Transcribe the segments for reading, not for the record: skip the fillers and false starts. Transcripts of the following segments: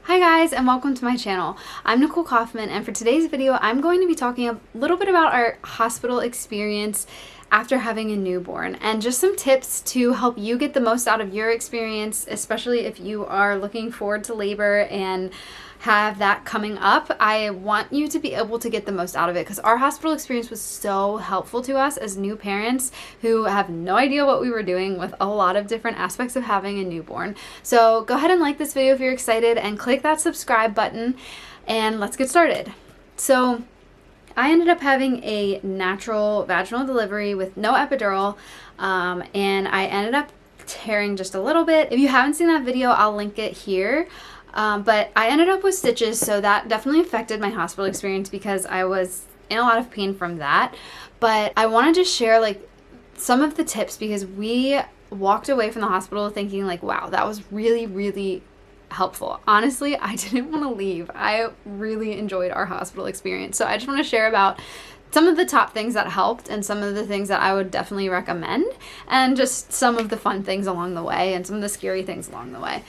Hi guys, and welcome to my channel. I'm Nicole Kauffman, and for today's video I'm going to be talking a little bit about our hospital experience after having a newborn and just some tips to help you get the most out of your experience, especially if you are looking forward to labor and have that coming up. I want you to be able to get the most out of it because our hospital experience was so helpful to us as new parents who have no idea what we were doing with a lot of different aspects of having a newborn. So go ahead and like this video if you're excited and click that subscribe button and let's get started. So I ended up having a natural vaginal delivery with no epidural, and I ended up tearing just a little bit. If you haven't seen that video, I'll link it here. But I ended up with stitches, so that definitely affected my hospital experience because I was in a lot of pain from that. But I want to just share like some of the tips because we walked away from the hospital thinking like, wow, that was really helpful. Honestly, I didn't want to leave. I really enjoyed our hospital experience. So I just want to share about some of the top things that helped and some of the things that I would definitely recommend and just some of the fun things along the way and some of the scary things along the way.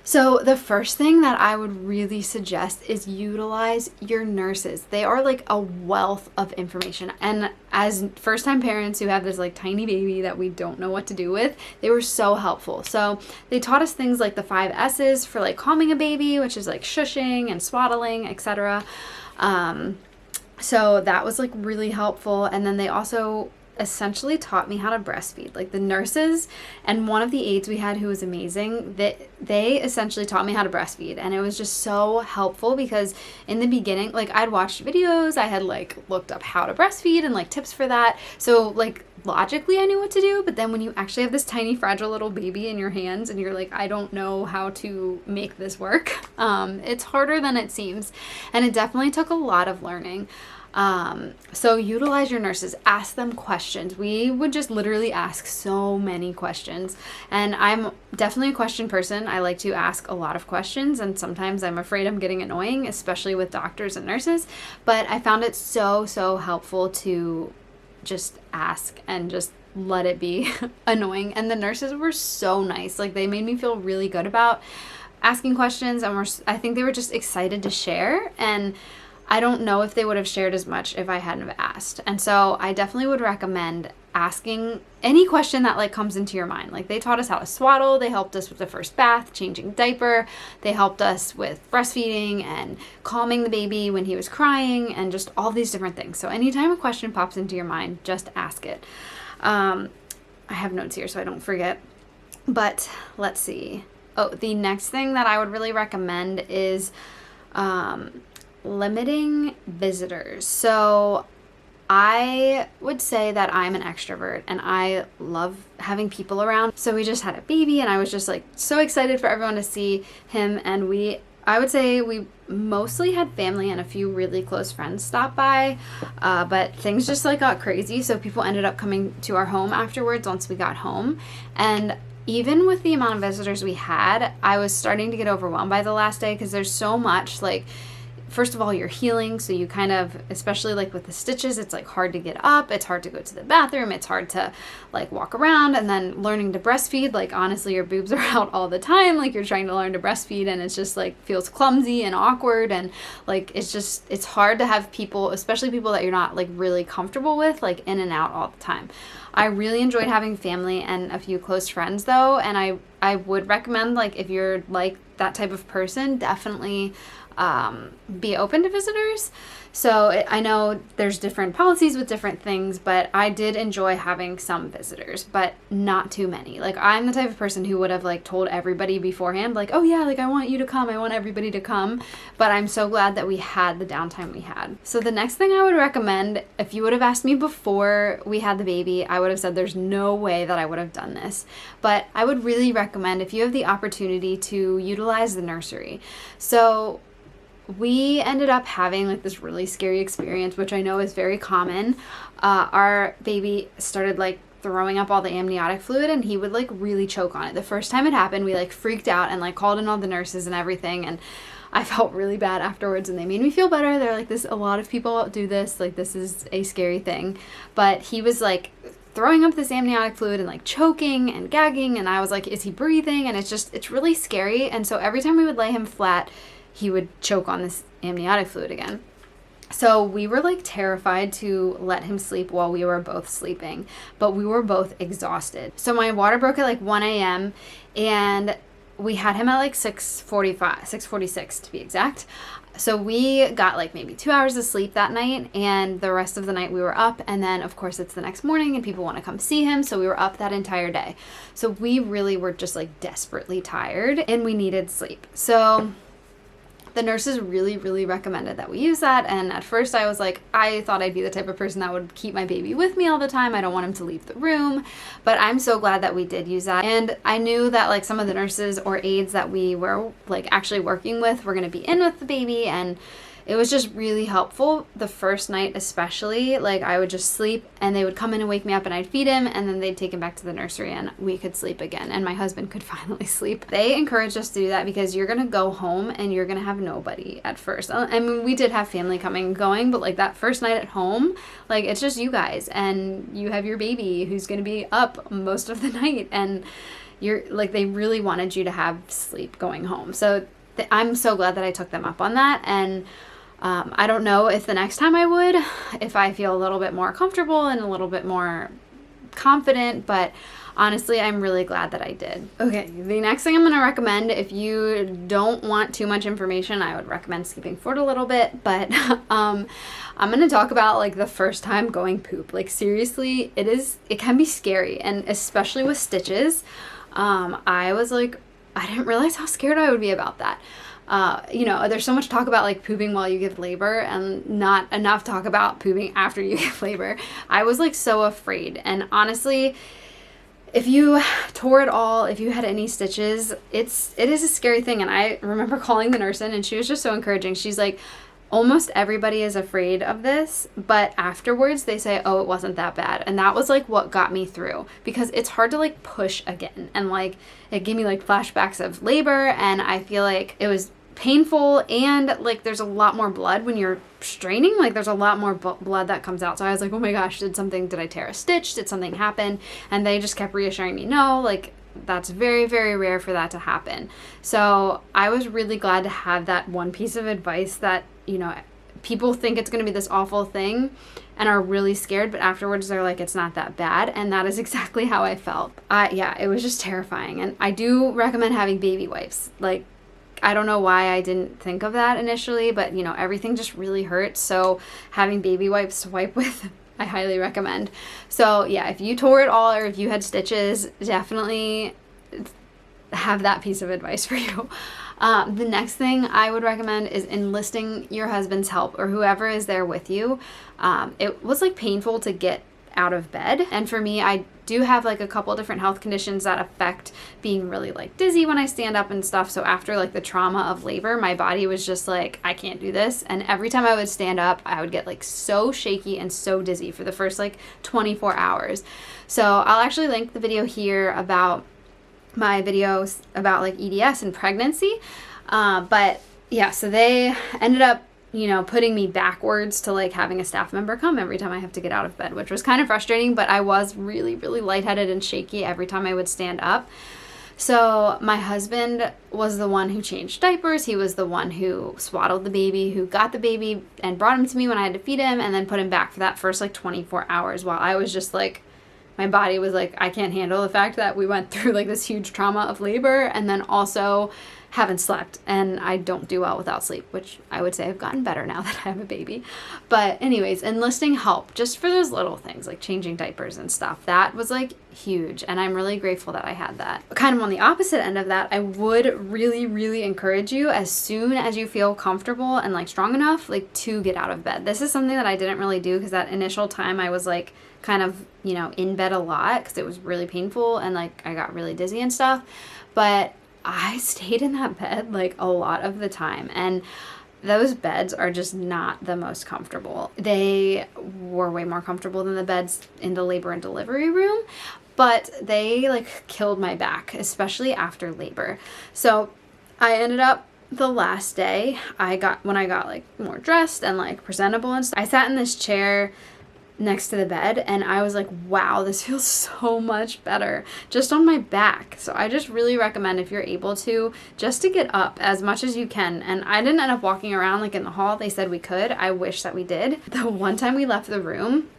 So the first thing that I would really suggest is utilize your nurses. They are like a wealth of information. And as first-time parents who have this like tiny baby that we don't know what to do with, they were so helpful. So they taught us things like the 5 S's for like calming a baby, which is like shushing and swaddling, etc. So that was like really helpful. And then they also essentially taught me how to breastfeed. Like the nurses and one of the aides we had who was amazing, they essentially taught me how to breastfeed, and it was just so helpful because in the beginning, like I'd watched videos, I had like looked up how to breastfeed and like tips for that, so like logically I knew what to do, but then when you actually have this tiny fragile little baby in your hands and you're like, I don't know how to make this work, it's harder than it seems, and it definitely took a lot of learning. So utilize your nurses, ask them questions. We would just literally ask so many questions, and I'm definitely a question person. I like to ask a lot of questions, and sometimes I'm afraid I'm getting annoying, especially with doctors and nurses, but I found it so helpful to just ask and just let it be annoying. And the nurses were so nice. Like they made me feel really good about asking questions, and I think they were just excited to share, and I don't know if they would have shared as much if I hadn't have asked. And so I definitely would recommend asking any question that like comes into your mind. Like they taught us how to swaddle, they helped us with the first bath, changing diaper, they helped us with breastfeeding and calming the baby when he was crying, and just all these different things. So anytime a question pops into your mind, just ask it. I have notes here so I don't forget. But let's see. Oh, the next thing that I would really recommend is limiting visitors. So I would say that I'm an extrovert and I love having people around. So we just had a baby and I was just like so excited for everyone to see him, and I would say we mostly had family and a few really close friends stop by, but things just like got crazy, so people ended up coming to our home afterwards once we got home. And even with the amount of visitors we had, I was starting to get overwhelmed by the last day because there's so much. Like, first of all, you're healing, so you kind of, especially like with the stitches, it's like hard to get up, it's hard to go to the bathroom, it's hard to like walk around, and then learning to breastfeed, like honestly your boobs are out all the time, like you're trying to learn to breastfeed and it's just like feels clumsy and awkward, and like it's hard to have people, especially people that you're not like really comfortable with, like in and out all the time. I really enjoyed having family and a few close friends though, and I would recommend, like if you're like that type of person, definitely be open to visitors. So I know there's different policies with different things, but I did enjoy having some visitors, but not too many. Like I'm the type of person who would have like told everybody beforehand, like, oh yeah, like I want you to come, I want everybody to come. But I'm so glad that we had the downtime we had. So the next thing I would recommend, if you would have asked me before we had the baby, I would have said there's no way that I would have done this. But I would really recommend, if you have the opportunity, to utilize the nursery. So we ended up having like this really scary experience, which I know is very common. Our baby started like throwing up all the amniotic fluid and he would like really choke on it. The first time it happened, we like freaked out and like called in all the nurses and everything, and I felt really bad afterwards, and they made me feel better. They're like, a lot of people do this, like this is a scary thing. But he was like throwing up this amniotic fluid and like choking and gagging, and I was like, is he breathing? And it's really scary. And so every time we would lay him flat, he would choke on this amniotic fluid again. So we were like terrified to let him sleep while we were both sleeping, but we were both exhausted. So my water broke at like 1 a.m. and we had him at like 6:46 to be exact. So we got like maybe 2 hours of sleep that night, and the rest of the night we were up. And then of course it's the next morning and people want to come see him. So we were up that entire day. So we really were just like desperately tired and we needed sleep. So the nurses really, really recommended that we use that. And at first I was like, I thought I'd be the type of person that would keep my baby with me all the time. I don't want him to leave the room. But I'm so glad that we did use that. And I knew that like some of the nurses or aides that we were like actually working with were going to be in with the baby, and it was just really helpful the first night especially. Like I would just sleep and they would come in and wake me up and I'd feed him, and then they'd take him back to the nursery and we could sleep again, and my husband could finally sleep. They encouraged us to do that because you're gonna go home and you're gonna have nobody at first. I mean, we did have family coming and going, but like that first night at home, like it's just you guys and you have your baby who's gonna be up most of the night, and you're like, they really wanted you to have sleep going home. So I'm so glad that I took them up on that. And I don't know if the next time I would, if I feel a little bit more comfortable and a little bit more confident, but honestly, I'm really glad that I did. Okay, the next thing I'm going to recommend, if you don't want too much information, I would recommend skipping forward a little bit, but I'm going to talk about like the first time going poop. Like seriously, it can be scary, and especially with stitches. I was like, I didn't realize how scared I would be about that. You know, there's so much talk about like pooping while you give labor and not enough talk about pooping after you give labor. I was like so afraid. And honestly, if you tore it all, if you had any stitches, it is a scary thing. And I remember calling the nurse in and she was just so encouraging. She's like, almost everybody is afraid of this, but afterwards they say, oh, it wasn't that bad. And that was like what got me through, because it's hard to like push again. And like it gave me like flashbacks of labor, and I feel like it was painful, and like there's a lot more blood when you're straining. Like there's a lot more blood that comes out. So I was like, oh my gosh, did I tear a stitch? Did something happen? And they just kept reassuring me, no, like that's very, very rare for that to happen. So I was really glad to have that one piece of advice that, you know, people think it's going to be this awful thing and are really scared, but afterwards they're like, it's not that bad. And that is exactly how I felt. Yeah, it was just terrifying. And I do recommend having baby wipes. Like, I don't know why I didn't think of that initially, but you know, everything just really hurts. So having baby wipes to wipe with, I highly recommend. So yeah, if you tore it all or if you had stitches, definitely have that piece of advice for you. The next thing I would recommend is enlisting your husband's help or whoever is there with you. It was like painful to get out of bed. And for me, I do have like a couple different health conditions that affect being really like dizzy when I stand up and stuff. So after like the trauma of labor, my body was just like, I can't do this. And every time I would stand up, I would get like so shaky and so dizzy for the first like 24 hours. So I'll actually link the video here about my videos about like EDS and pregnancy. But yeah, so they ended up, you know, putting me backwards to like having a staff member come every time I have to get out of bed, which was kind of frustrating, but I was really, really lightheaded and shaky every time I would stand up. So my husband was the one who changed diapers. He was the one who swaddled the baby, who got the baby and brought him to me when I had to feed him, and then put him back for that first like 24 hours while I was just like, my body was like, I can't handle the fact that we went through like this huge trauma of labor and then also haven't slept, and I don't do well without sleep, which I would say I've gotten better now that I have a baby. But anyways, enlisting help just for those little things like changing diapers and stuff, that was like huge, and I'm really grateful that I had that. Kind of on the opposite end of that, I would really, really encourage you, as soon as you feel comfortable and like strong enough, like to get out of bed. This is something that I didn't really do because that initial time I was like kind of, you know, in bed a lot because it was really painful and like I got really dizzy and stuff. But I stayed in that bed like a lot of the time, and those beds are just not the most comfortable. They were way more comfortable than the beds in the labor and delivery room, but they like killed my back, especially after labor. So I ended up, the last day when I got like more dressed and like presentable and stuff, I sat in this chair next to the bed, and I was like, wow, this feels so much better just on my back. So I just really recommend, if you're able to, just to get up as much as you can. And I didn't end up walking around like in the hall. They said we could. I wish that we did. The one time we left the room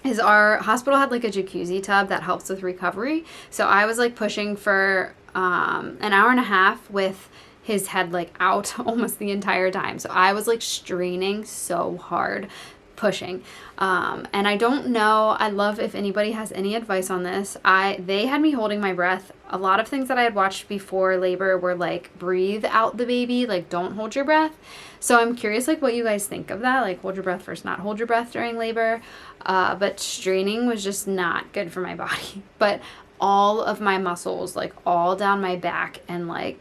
is our hospital had like a jacuzzi tub that helps with recovery. So I was like pushing for an hour and a half with his head like out almost the entire time. So I was like straining so hard pushing. And I don't know, I'd love if anybody has any advice on this. They had me holding my breath. A lot of things that I had watched before labor were like, breathe out the baby, like don't hold your breath. So I'm curious like what you guys think of that, like hold your breath versus not hold your breath during labor. But straining was just not good for my body. But all of my muscles, like all down my back and like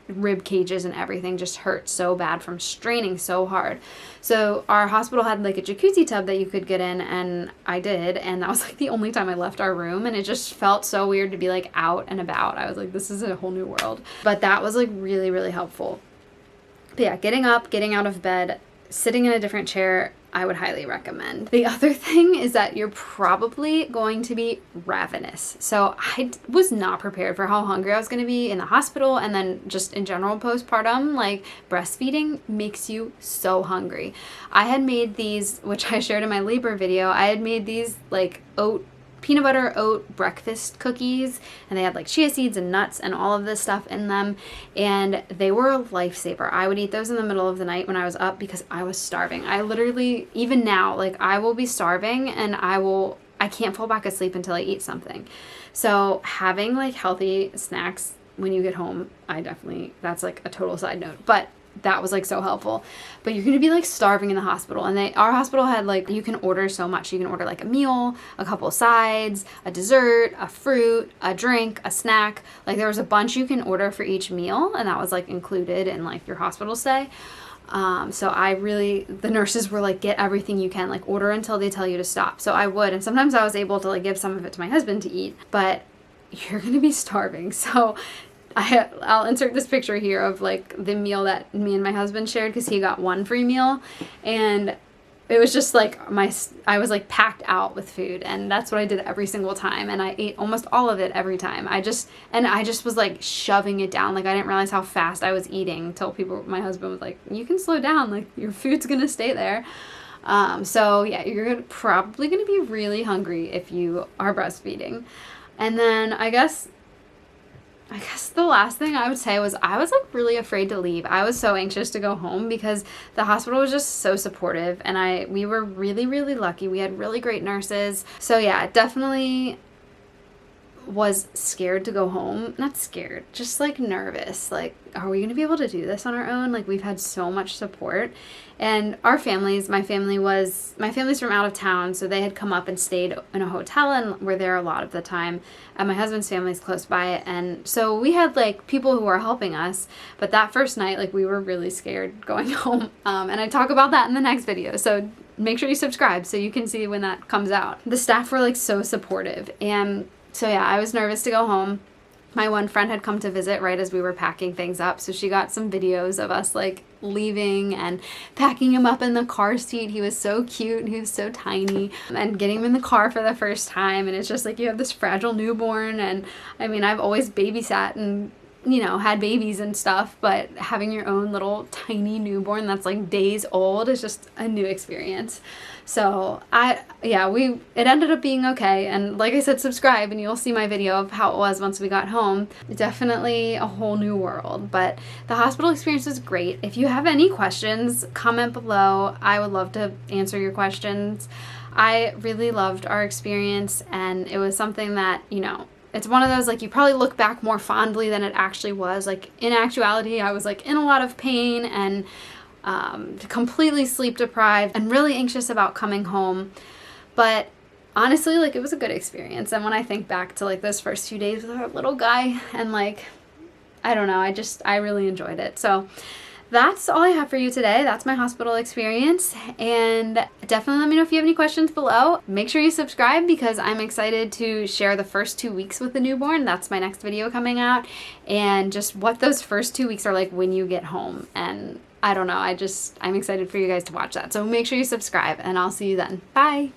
rib cages and everything just hurt so bad from straining so hard. So our hospital had like a jacuzzi tub that you could get in, and I did, and that was like the only time I left our room, and it just felt so weird to be like out and about. I was like, this is a whole new world. But that was like really, really helpful. But yeah, getting up, getting out of bed, sitting in a different chair, I would highly recommend. The other thing is that you're probably going to be ravenous. So I was not prepared for how hungry I was going to be in the hospital, and then just in general postpartum, like breastfeeding makes you so hungry. I had made these, which I shared in my labor video, I had made these like peanut butter oat breakfast cookies, and they had like chia seeds and nuts and all of this stuff in them, and they were a lifesaver. I would eat those in the middle of the night when I was up because I was starving. I literally, even now, like I will be starving and I can't fall back asleep until I eat something. So having like healthy snacks when you get home, that's like a total side note, but that was like so helpful. But you're gonna be like starving in the hospital, and our hospital had like, you can order so much. You can order like a meal, a couple of sides, a dessert, a fruit, a drink, a snack. Like there was a bunch you can order for each meal, and that was like included in like your hospital stay. So the nurses were like, get everything you can, like order until they tell you to stop. So I would, and sometimes I was able to like give some of it to my husband to eat, but you're gonna be starving. So I'll insert this picture here of like the meal that me and my husband shared, because he got one free meal, and it was just like I was like packed out with food, and that's what I did every single time, and I ate almost all of it every time. I just was like shoving it down. Like I didn't realize how fast I was eating until my husband was like, you can slow down, like your food's gonna stay there. So yeah, you're probably gonna be really hungry if you are breastfeeding. And then I guess the last thing I would say was I was like really afraid to leave. I was so anxious to go home because the hospital was just so supportive, and we were really, really lucky. We had really great nurses. So yeah, definitely was scared to go home. Not scared, just like nervous. Like, are we going to be able to do this on our own? Like we've had so much support, and my family's from out of town, so they had come up and stayed in a hotel and were there a lot of the time. And my husband's family's close by, and so we had like people who were helping us. But that first night, like we were really scared going home. And I talk about that in the next video. So make sure you subscribe so you can see when that comes out. The staff were like so supportive, and so yeah, I was nervous to go home. My one friend had come to visit right as we were packing things up, so she got some videos of us like leaving and packing him up in the car seat. He was so cute, he was so tiny, and getting him in the car for the first time, and it's just like you have this fragile newborn. And I mean, I've always babysat and had babies and stuff, but having your own little tiny newborn that's like days old is just a new experience. So it ended up being okay. And like I said, subscribe and you'll see my video of how it was once we got home. Definitely a whole new world, but the hospital experience was great. If you have any questions, comment below. I would love to answer your questions. I really loved our experience, and it was something that, it's one of those, like, you probably look back more fondly than it actually was. Like, in actuality, I was, like, in a lot of pain and completely sleep deprived and really anxious about coming home. But honestly, like, it was a good experience. And when I think back to, like, those first few days with our little guy, and, like, I don't know, I really enjoyed it. So that's all I have for you today. That's my hospital experience, and definitely let me know if you have any questions below. Make sure you subscribe because I'm excited to share the first 2 weeks with the newborn. That's my next video coming out, and just what those first 2 weeks are like when you get home. And I don't know, I'm excited for you guys to watch that. So make sure you subscribe, and I'll see you then. Bye.